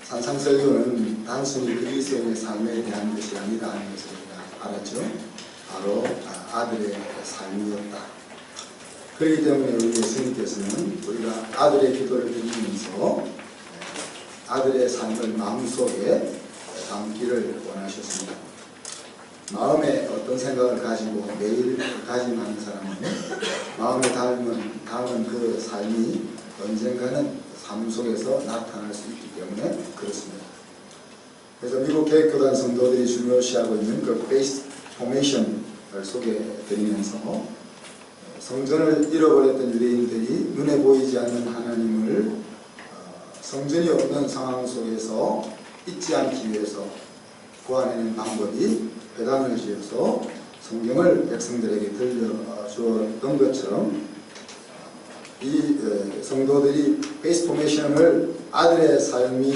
산상설교는 단순히 그리스도인의 삶에 대한 것이 아니다 하는 것을 우리가 알았죠. 바로 아들의 삶이었다. 그렇기 때문에 우리 예수님께서는 우리가 아들의 기도를 드리면서 아들의 삶을 마음속에 담기를 원하셨습니다. 마음에 어떤 생각을 가지고 매일 가짐하는 사람은 마음에 담은 그 삶이 언젠가는 삶 속에서 나타날 수 있기 때문에 그렇습니다. 그래서 미국 교회교단 성도들이 중요시하고 있는 그 페이스 포메이션을 소개해드리면서 성전을 잃어버렸던 유대인들이 눈에 보이지 않는 하나님을 성전이 없는 상황 속에서 잊지 않기 위해서 구하는 방법이 회당을 지어서 성경을 백성들에게 들려주었던 것처럼 이 성도들이 페이스 포메이션을 아들의 삶이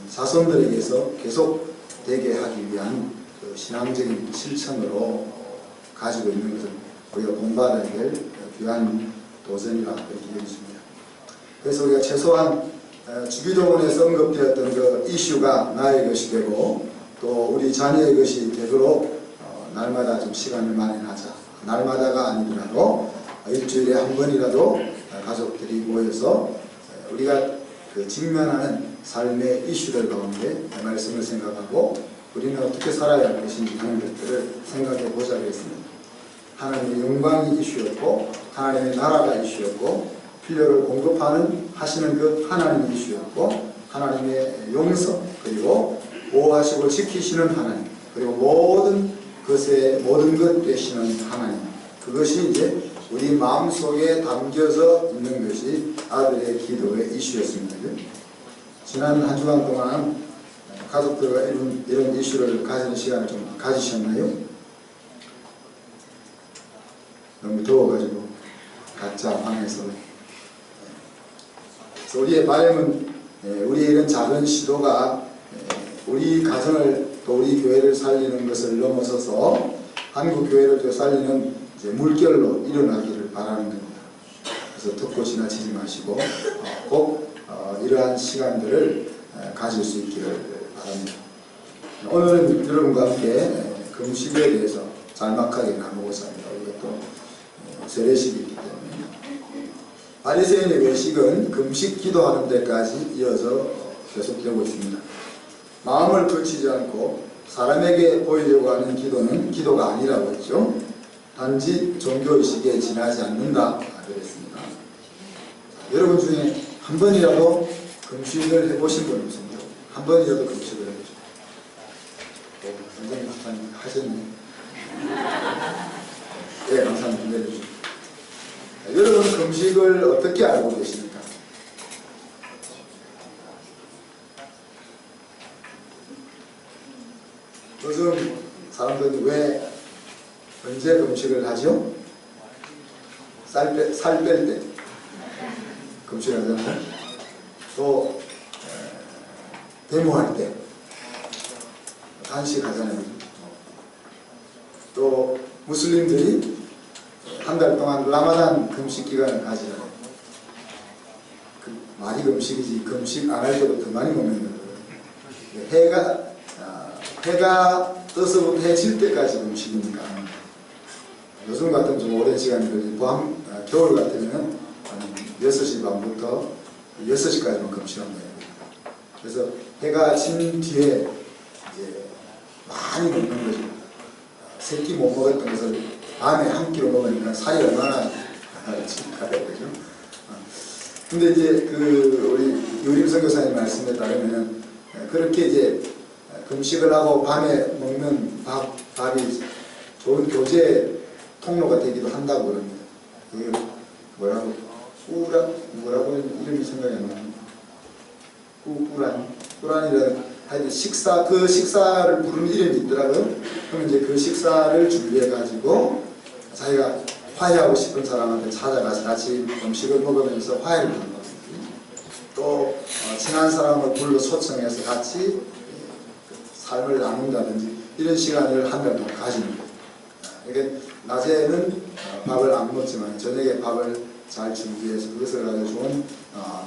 자손들에게서 계속 되게 하기 위한 그 신앙적인 실천으로 가지고 있는 것을 우리가 본받아야 될 귀한 도전이라 그렇게 여기십니다. 그래서 우리가 최소한 주기도문에서 언급되었던 그 이슈가 나의 것이 되고 또 우리 자녀의 것이 되도록 날마다 좀 시간을 마련하자. 날마다가 아니더라도 일주일에 한 번이라도 가족들이 모여서 우리가 그 직면하는 삶의 이슈들 가운데 말씀을 생각하고 우리는 어떻게 살아야 할 것인지 하는 것들을 생각해 보자고 했습니다. 하나님의 영광이 이슈였고 하나님의 나라가 이슈였고 필요를 하시는 그 하나님의 이슈였고 하나님의 용서 그리고 보호하시고 지키시는 하나님 그리고 모든 것 되시는 하나님 그것이 이제 우리 마음속에 담겨져 있는 것이 아들의 기도의 이슈였습니다. 지난 한 주간 동안 가족들과 이런 이슈를 가지는 시간을 좀 가지셨나요? 너무 더워가지고 각자 방에서 그래서 우리의 바람은 우리의 이런 작은 시도가 우리 가정을 또 우리 교회를 살리는 것을 넘어서서 한국 교회를 또 살리는 이제 물결로 일어나기를 바라는 겁니다. 그래서 듣고 지나치지 마시고 꼭 이러한 시간들을 가질 수 있기를 바랍니다. 오늘은 여러분과 함께 금식에 대해서 짤막하게 나누고자 합니다. 이것도 세례식이 있기 때문에 바리새인의 외식은 금식 기도하는 데까지 이어져 계속되고 있습니다. 마음을 그치지 않고 사람에게 보이려고 하는 기도는 기도가 아니라고 했죠. 단지 종교의식에 지나지 않는다 그랬습니다. 여러분 중에 한 번이라도 금식을 해보신 분 없습니까? 한 번이라도 금식을 해보죠. 선생님 하셨네. 네, 감사합니다. 내려주십시오. 여러분 금식을 어떻게 알고 계십니까? 요즘 사람들이 왜 언제 금식을 하죠? 살 뺄 때 금식을 하잖아요. 또 데모할 때 단식하잖아요. 또 무슬림들이 한 달 동안 라마단 금식 기간을 가지잖아요. 말이 금식이지 금식 안 할 때도 더 많이 먹는 거예요. 해가 떠서부터 해 질 때까지 금식이니까 요즘 같은 좀 오랜 시간이 걸리지 겨울 같으면 한 6시 반부터 6시까지만 금식하는 거예요. 그래서 해가 진 뒤에 이제 많이 먹는 거죠. 세끼 못 먹었던 것을 밤에 한 끼로 먹으니까 살이 얼마나 찌니까 그죠. 근데 이제 우리 유림 선교사님 말씀에 따르면 그렇게 이제 금식을 하고 밤에 먹는 밥이 좋은 교제 통로가 되기도 한다고 그럽니다. 그게 뭐라고 이름이 생각이 안 나요. 꾸란이라는 하여튼 식사를 부르는 이름이 있더라고요. 그럼 이제 그 식사를 준비해가지고 자기가 화해하고 싶은 사람한테 찾아가서 같이 음식을 먹으면서 화해를 하는 겁니다. 또 친한 사람을 불러 초청해서 같이 삶을 나눈다든지 이런 시간을 한 달 동안 가지는 거예요. 이게 낮에는 밥을 안 먹지만 저녁에 밥을 잘 준비해서 그것을 가지고 좋은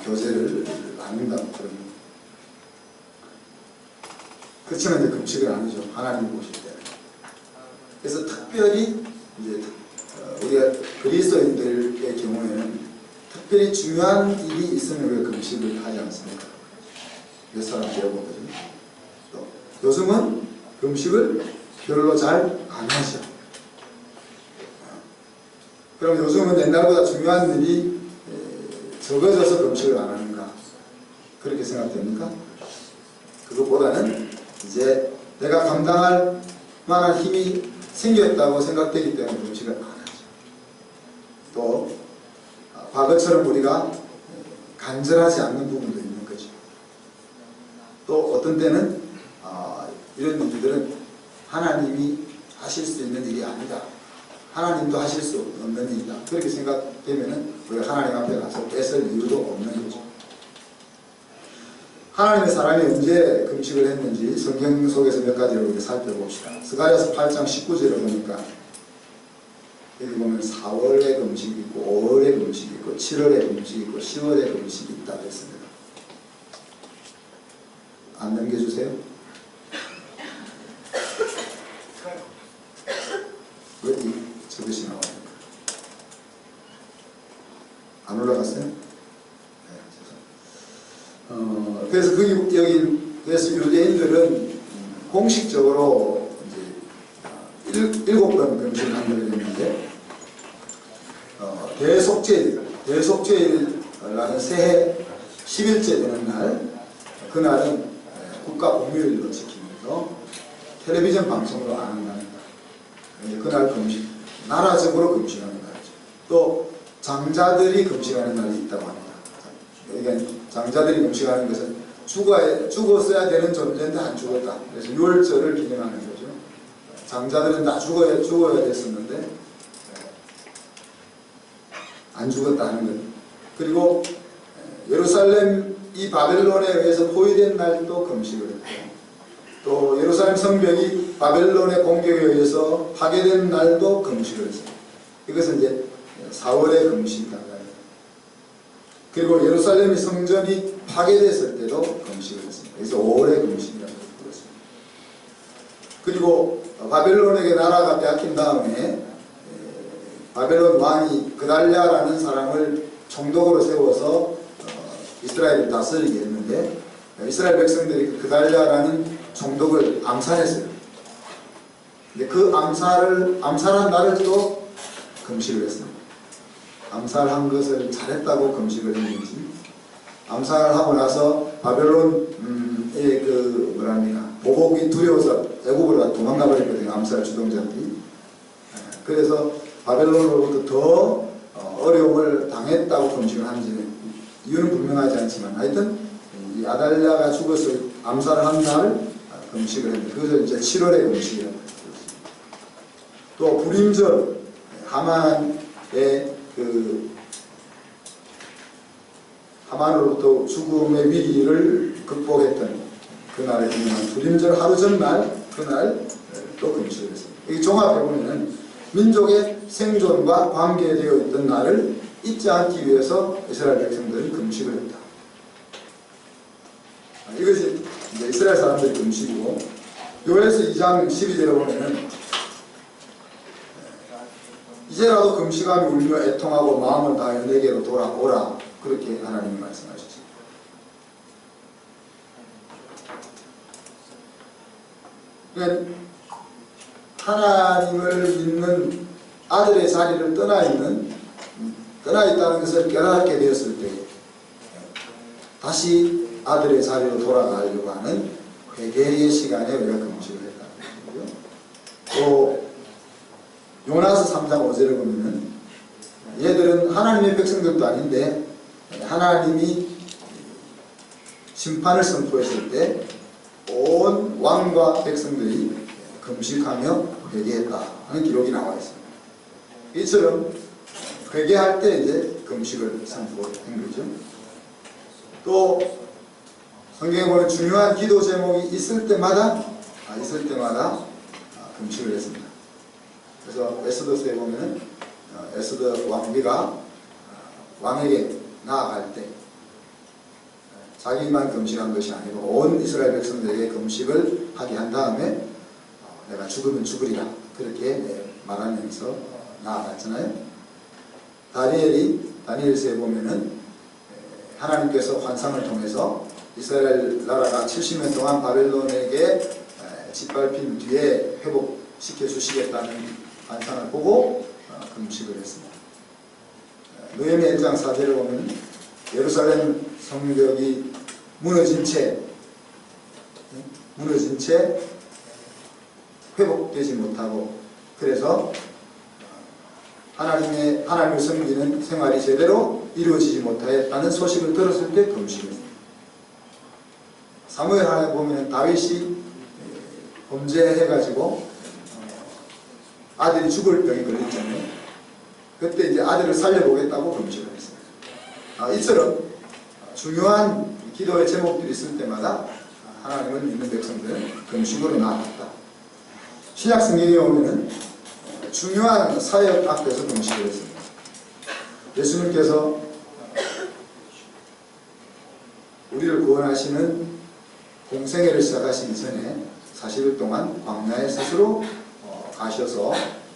교제를 나눈다고 그럽니다. 그렇지만 이제 금식은 아니죠. 하나님 보실 때. 그래서 특별히 이제 우리가 그리스도인들의 경우에는 특별히 중요한 일이 있으면 왜 금식을 하지 않습니까? 몇 사람 배워보거든요. 또 요즘은 금식을 별로 잘 안 하죠. 그럼 요즘은 옛날보다 중요한 일이 적어져서 금식을 안 하는가? 그렇게 생각됩니까? 그것보다는 이제 내가 감당할 만한 힘이 생겼다고 생각되기 때문에 금식을 안 하죠. 또 과거처럼 우리가 간절하지 않는 부분도 있는 거죠. 또 어떤 때는 이런 일들은 하나님이 하실 수 있는 일이 아니다. 하나님도 하실 수 없는 일이다. 그렇게 생각되면 우리가 하나님 앞에 가서 뺏을 이유도 없는 거죠. 하나님의 사람이 언제 금식을 했는지 성경 속에서 몇 가지를 우리 살펴봅시다. 스가랴서 8장 19절을 보니까 여기 보면 4월에 금식이 있고 5월에 금식이 있고 7월에 금식이 있고 10월에 금식이 있다고 했습니다. 안 넘겨주세요. 왜 저것이 나옵니까? 안 올라갔어요? 네, 그래서 그래서 유대인들은 공식적으로 이제 7번 금식을 한다고 했는데 대속죄일이라는 새해 10일째 되는 날, 그날은 국가 공휴일로 지키면서 텔레비전 방송도 안 한답니다. 그날 금식, 나라적으로 금식하는 날이죠. 또 장자들이 금식하는 날이 있다고 합니다. 그러니까 장자들이 금식하는 것은 죽었어야 되는 존재인데 안 죽었다. 그래서 유월절을 기념하는 거죠. 장자들은 다 죽어야 됐었는데 안 죽었다는 것. 그리고 예루살렘이 바벨론에 의해서 포위된 날도 금식을 했고, 또 예루살렘 성벽이 바벨론의 공격에 의해서 파괴된 날도 금식을 했습니다. 이것은 이제 4월의 금식이라고 합니다. 그리고 예루살렘 성전이 파괴됐을 때도 금식을 했습니다. 그래서 5월의 금식이라고 부르습니다. 그리고 바벨론에게 나라가 빼앗긴 다음에 바벨론 왕이 그달랴라는 사람을 총독으로 세워서 이스라엘을 다스리게 했는데, 이스라엘 백성들이 그달랴라는 총독을 암살했어요. 근데 그 암살한 날을 또 금식을 했습니다. 암살한 것을 잘했다고 금식을 했는지, 암살하고 나서 바벨론의 보복이 두려워서 애국으로 도망가 버렸거든요. 암살 주동자들이. 그래서 바벨론으로부터 더 어려움을 당했다고 금식을 하는지는 이유는 분명하지 않지만, 하여튼 이 아달랴가 죽어서 암살한 날 금식을 했는데, 그것을 이제 7월의 금식이라고 했습니다. 또 불임절, 하만으로부터 죽음의 위기를 극복했던 그날에 기념한 불임절 하루 전날, 그날 또 금식을 했습니다. 이 종합해보면 민족의 생존과 관계되어 있던 날을 잊지 않기 위해서 이스라엘 백성들은 금식을 했다. 이것이 이제 이스라엘 사람들의 금식이고, 요엘서 2장 12절에 보면은 이제라도 금식하며 울며 애통하고 마음을 다하여 내게로 돌아오라, 그렇게 하나님이 말씀하셨습니다. 그러니까 하나님을 믿는 아들의 자리를 떠나 있다는 것을 깨닫게 되었을 때 다시 아들의 자리로 돌아가려고 하는 회개의 시간에 우리가 금식을 했다는 거고요. 또 요나서 3장 5절을 보면은 얘들은 하나님의 백성들도 아닌데 하나님이 심판을 선포했을 때 온 왕과 백성들이 금식하며 회개했다 하는 기록이 나와 있습니다. 이처럼 회개할 때 이제 금식을 선포한 거죠. 또 성경에 보면 중요한 기도 제목이 있을 때마다 금식을 했습니다. 그래서 에스더서에 보면은 에스더 왕비가 왕에게 나아갈 때 자기만 금식한 것이 아니고 온 이스라엘 백성들에게 금식을 하게 한 다음에 내가 죽으면 죽으리라 그렇게 말하면서 나아갔잖아요. 다니엘서에 보면은 하나님께서 환상을 통해서 이스라엘 나라가 70년 동안 바벨론에게 짓밟힌 뒤에 회복시켜 주시겠다는 환상을 보고 금식을 했습니다. 느헤미야 1장 4절을 보면 예루살렘 성벽이 무너진 채 회복되지 못하고 그래서 하나님을 섬기는 생활이 제대로 이루어지지 못하였다는 소식을 들었을 때 금식했습니다. 사무엘하에 보면 다윗이 범죄해가지고 아들이 죽을 병이 걸렸잖아요. 그때 이제 아들을 살려보겠다고 금식을 했습니다. 이처럼 중요한 기도의 제목들이 있을 때마다 하나님을 믿는 백성들은 금식으로 나아갔다. 신약 성경에 오면은 중요한 사역 앞에서 금식을 했습니다. 예수님께서 우리를 구원하시는 공생애를 시작하시기 전에 40일 동안 광야에 스스로 가셔서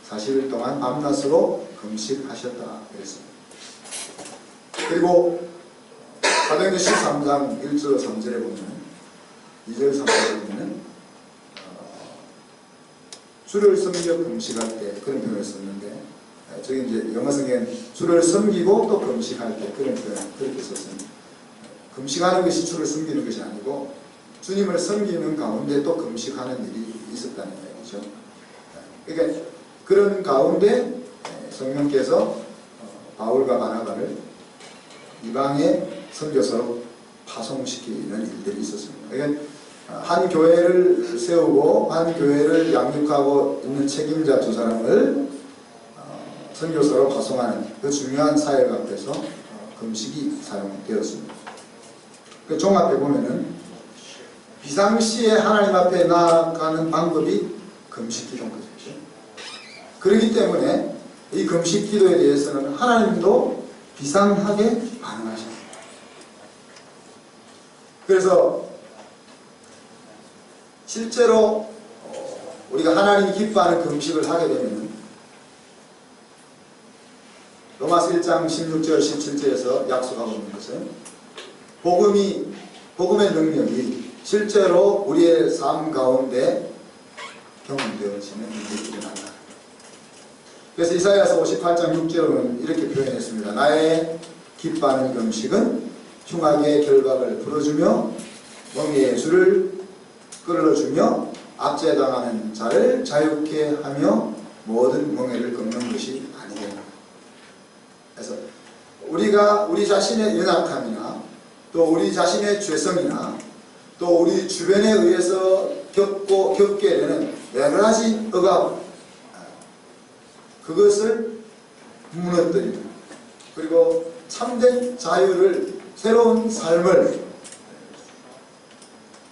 40일 동안 밤낮으로 금식하셨다 그랬습니다. 그리고 사도행전 13장 1절 3절에 보면 2절 3절에 보면 주를 섬겨 금식할 때 그런 표현을 썼는데 저기 이제 영어 성경은 주를 섬기고 또 금식할 때 그런 표현 그렇게 썼습니다. 금식하는 것이 주를 섬기는 것이 아니고 주님을 섬기는 가운데 또 금식하는 일이 있었다는 얘기죠. 그러니까 그런 가운데 성령께서 바울과 바나바를 이방의 선교사로 파송시키는 일들이 있었습니다. 그러니까 한 교회를 세우고 한 교회를 양육하고 있는 책임자 두 사람을 선교사로 파송하는 그 중요한 사역 앞에서 금식이 사용되었습니다. 그 종합해 보면은 비상시에 하나님 앞에 나아가는 방법이 금식 기도인 거죠. 그렇기 때문에 이 금식 기도에 대해서는 하나님도 비상하게 반응하십니다. 그래서 실제로 우리가 하나님이 기뻐하는 금식을 하게 되면 로마서 1장 16절 17절에서 약속하고 있는 것은 복음의 능력이 실제로 우리의 삶 가운데 경험되어지는 일이 일어난다. 그래서 이사야서 58장 6절은 이렇게 표현했습니다. 나의 기뻐하는 금식은 흉악의 결박을 풀어주며 멍에의 줄을 끌어주며 압제당하는 자를 자유케 하며 모든 멍에를 꺾는 것이 아니겠나. 그래서 우리가 우리 자신의 연약함이나 또 우리 자신의 죄성이나 또 우리 주변에 의해서 겪게 되는 여러 가지 억압 그것을 무너뜨리는 그리고 참된 자유를 새로운 삶을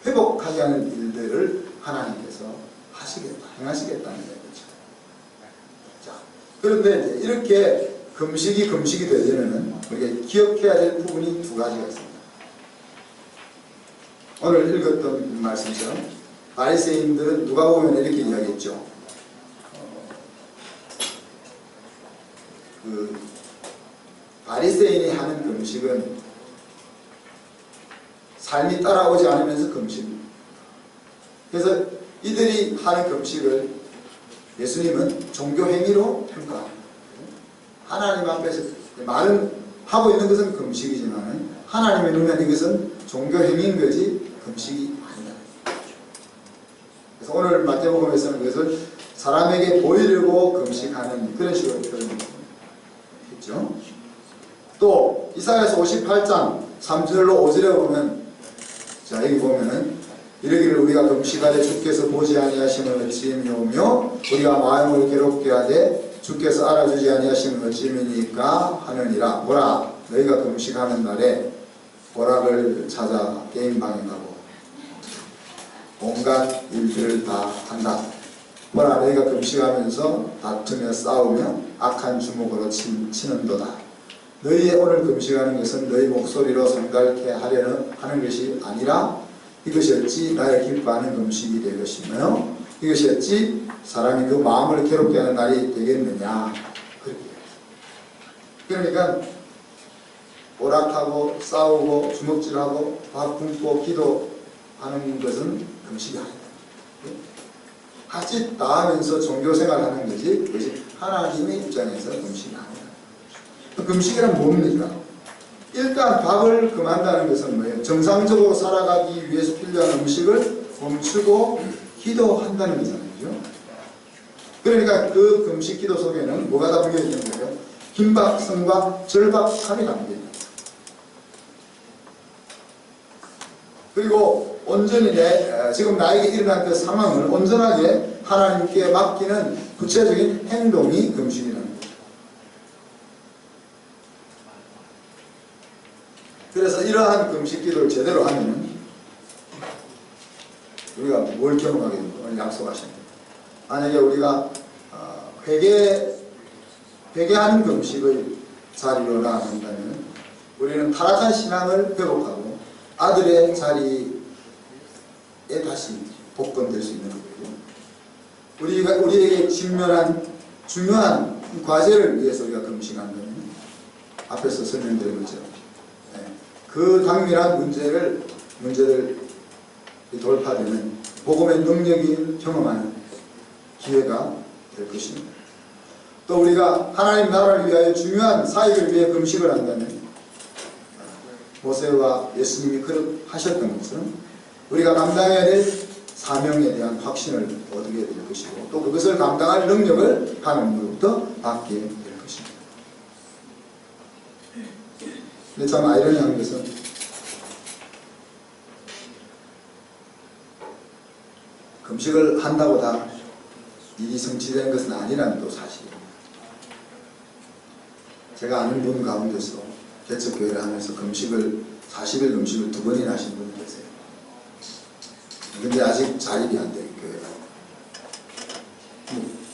회복하게 하는 일들을 하나님께서 행하시겠다는 거죠. 자, 그런데 이렇게 금식이 되려면 우리가 기억해야 될 부분이 두 가지가 있습니다. 오늘 읽었던 말씀처럼 바리새인들은 누가 보면 이렇게 이야기했죠. 바리새인이 하는 금식은 삶이 따라오지 않으면서 금식입니다. 그래서 이들이 하는 금식을 예수님은 종교 행위로 평가합니다. 하나님 앞에서 말은 하고 있는 것은 금식이지만 하나님의 눈에는 이것은 종교 행위인 거지 금식이 아니다. 그래서 오늘 마태복음에서는 그것을 사람에게 보이려고 금식하는 그런 식으로 표현했죠. 또 이사야서 58장 3절로 5절에 보면 자 여기 보면은 이러기를 우리가 금식하되 주께서 보지 아니하심을 어찌미오며 우리가 마음을 괴롭게 하되 주께서 알아주지 아니하심을 어찌미니까 하느니라. 보라 너희가 금식하는 날에 오락을 찾아 게임방에 가고 온갖 일들을 다 한다. 보라 너희가 금식하면서 다투며 싸우며 악한 주먹으로 치는도다. 너희의 오늘 금식하는 것은 너희 목소리로 성달케 하는 것이 아니라 이것이 어찌 나의 기뻐하는 금식이 될 것이며 이것이 어찌 사람이 그 마음을 괴롭게 하는 날이 되겠느냐. 그러니까 오락하고 싸우고 주먹질하고 밥 굶고 기도하는 것은 금식이 아니다. 같이 다 하면서 종교생활하는 것이 그것이 하나님의 입장에서 금식이 아니다. 금식이란 뭡니까? 일단 밥을 금한다는 것은 뭐예요? 정상적으로 살아가기 위해서 필요한 음식을 멈추고 기도한다는 거잖아요. 그러니까 그 금식 기도 속에는 뭐가 담겨 있는 거예요? 긴박성과 절박함이 담겨 있는 거예요. 그리고 온전히 지금 나에게 일어난 그 상황을 온전하게 하나님께 맡기는 구체적인 행동이 금식이라는 거죠. 그래서 이러한 금식 기도를 제대로 하면 우리가 뭘 경험하게 됩니까? 오늘 약속하십니다. 만약에 우리가 회개하는 금식의 자리로 나아간다면 우리는 타락한 신앙을 회복하고 아들의 자리에 다시 복권될 수 있는 거고요. 우리에게 직면한 중요한 과제를 위해서 우리가 금식한다면 앞에서 설명드린 것처럼 그 당면한 문제를 돌파되는 복음의 능력을 경험하는 기회가 될 것입니다. 또 우리가 하나님 나라를 위하여 중요한 사역을 위해 금식을 한다면 모세와 예수님이 그렇게 하셨던 것은 우리가 감당해야 될 사명에 대한 확신을 얻게 될 것이고 또 그것을 감당할 능력을 하나님으로부터 받게 될 것입니다. 근데 참 아이러니한 것은 금식을 한다고 다 일이 성취되는 것은 아니라는 또 사실입니다. 제가 아는 분 가운데서 개척교회를 하면서 40일 금식을 2번이나 하신 분이 계세요. 근데 아직 자립이 안 돼요, 교회가.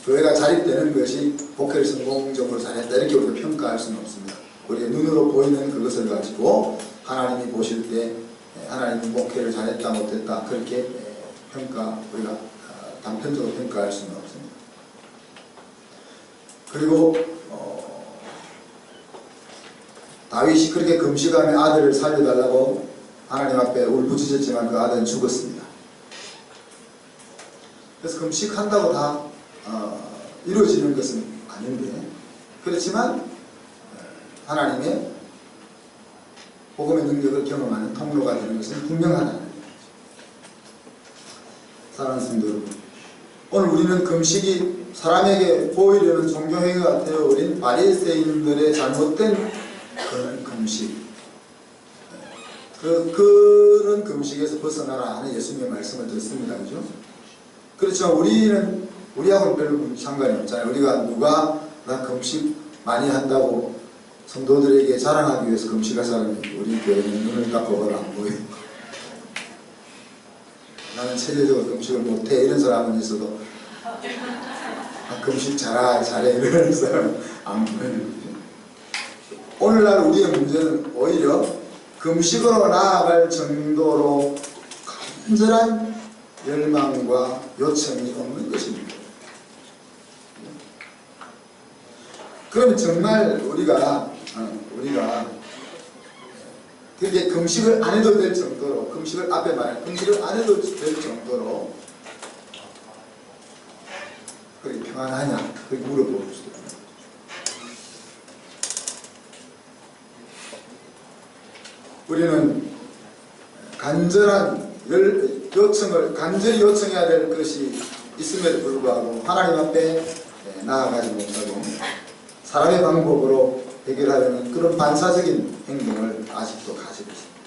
교회가 자립되는 것이 목회를 성공적으로 잘했다 이렇게 우리가 평가할 수는 없습니다. 우리가 눈으로 보이는 그것을 가지고 하나님이 보실 때 하나님이 목회를 잘했다 못했다 그렇게 우리가 단편적으로 평가할 수는 없습니다. 그리고 다윗이 그렇게 금식하며 아들을 살려달라고 하나님 앞에 울부짖었지만 그 아들은 죽었습니다. 그래서 금식한다고 다 이루어지는 것은 아닌데 그렇지만 하나님의 복음의 능력을 경험하는 통로가 되는 것은 분명하다는 거죠. 사랑하는 성도 여러분, 오늘 우리는 금식이 사람에게 보이려는 종교행위가 되어버린 바리새인들의 잘못된 그런 금식, 그런 금식에서 벗어나라 하는 예수님의 말씀을 듣습니다. 그죠? 그렇지만 우리하고는 별로 상관이 없잖아요. 누가 나 금식 많이 한다고 성도들에게 자랑하기 위해서 금식할 사람이 우리 교회는 눈을 딱 보거나 안 보여요. 나는 체계적으로 금식을 못해 이런 사람은 있어도 금식 잘해 이런 사람은 안 보여요. 오늘날 우리의 문제는 오히려 금식으로 나아갈 정도로 간절한 열망과 요청이 없는 것입니다. 그럼 정말 우리가 그렇게 금식을 안 해도 될 정도로 금식을 안 해도 될 정도로 그렇게 평안하냐 그렇게 물어볼 수도 있습니다. 우리는 간절한 요청을 간절히 요청해야 될 것이 있음에도 불구하고 하나님 앞에 나아가지 못하고 사람의 방법으로 해결하려는 그런 반사적인 행동을 아직도 가지고 있습니다.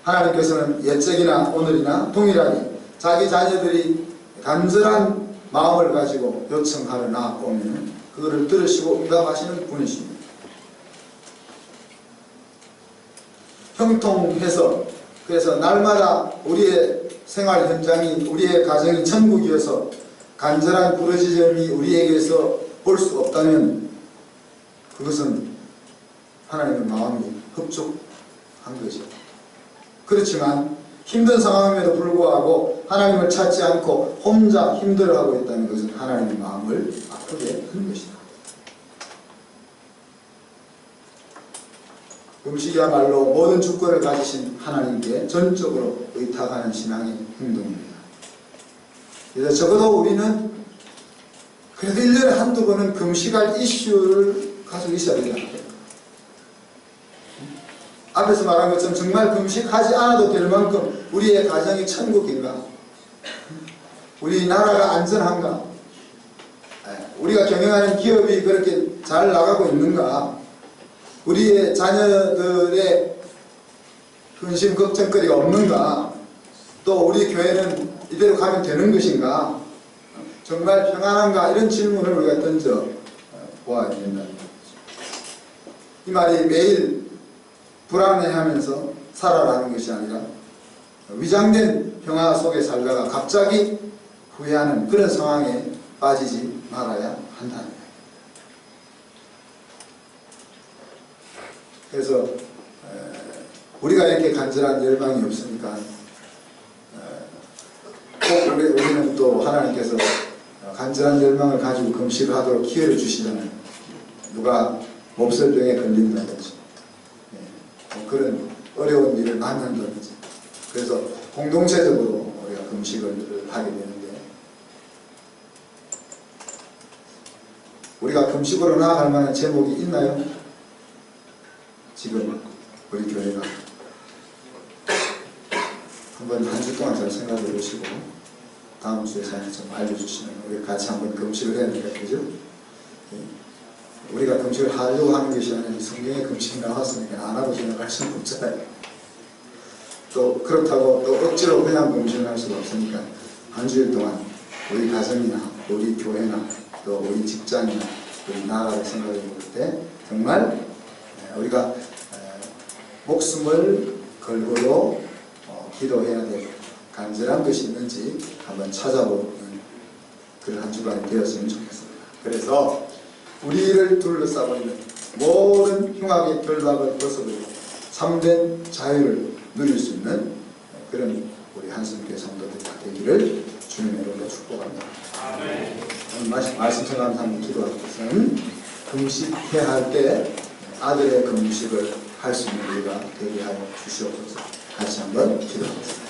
하나님께서는 옛적이나 오늘이나 동일하게 자기 자녀들이 간절한 마음을 가지고 요청하러 나오면 그거를 들으시고 응답하시는 분이십니다. 형통해서 그래서 날마다 우리의 생활 현장이 우리의 가정이 천국이어서 간절한 부르짖음이 우리에게서 볼 수 없다면 그것은 하나님의 마음이 흡족한 거죠. 그렇지만 힘든 상황임에도 불구하고 하나님을 찾지 않고 혼자 힘들어하고 있다는 것은 하나님의 마음을 아프게 하는 것이다. 음식이야말로 모든 주권을 가지신 하나님께 전적으로 의탁하는 신앙의 행동입니다. 그래서 적어도 우리는 그래도 1년에 한두 번은 금식할 이슈를 가지고 있어야 된다. 앞에서 말한 것처럼 정말 금식하지 않아도 될 만큼 우리의 가정이 천국인가? 우리나라가 안전한가? 우리가 경영하는 기업이 그렇게 잘 나가고 있는가? 우리의 자녀들의 근심 걱정거리가 없는가? 또 우리 교회는 이대로 가면 되는 것인가? 정말 평안한가? 이런 질문을 우리가 던져 보아야 된다는 거죠. 이 말이 매일 불안해하면서 살아라는 것이 아니라 위장된 평화 속에 살다가 갑자기 후회하는 그런 상황에 빠지지 말아야 한다는 거예요. 그래서 우리가 이렇게 간절한 열망이 없으니까 꼭 우리는 또 하나님께서 간절한 열망을 가지고 금식을 하도록 기회를 주시잖아요. 누가 몹쓸병에 걸린다든지 그런 어려운 일을 만난다든지. 그래서 공동체적으로 우리가 금식을 하게 되는데, 우리가 금식으로 나아갈 만한 제목이 있나요? 지금 우리 교회가 한번 한 주 동안 잘 생각해 보시고 다음 주에 저한테 좀 알려주시면 우리 같이 한번 금식을 해야 되겠죠? 그죠? 우리가 금식을 하려고 하는 것이 아니라 성경에 금식이 나왔으니까 안 하고 지나갈 수는 없잖아요. 또 그렇다고 또 억지로 그냥 금식을 할 수가 없으니까 한 주일 동안 우리 가정이나 우리 교회나 또 우리 직장이나 우리 나라를 생각해 볼 때 정말 우리가 목숨을 걸고도 기도해야 될 간절한 것이 있는지 한번 찾아보는 그런 한 주간이 되었으면 좋겠습니다. 그래서 우리를 둘러싸고 있는 모든 흉악의 결박을 벗어버리고 참된 자유를 누릴 수 있는 그런 우리 한성교회 성도들이 되기를 주님의 이름으로 축복합니다. 말씀 전하면서 한번 기도할 것은 금식해야 할 때 아들의 금식을 할 수 있는 우리가 되게 하여 주시옵소서. 같이 한번 기도하겠습니다.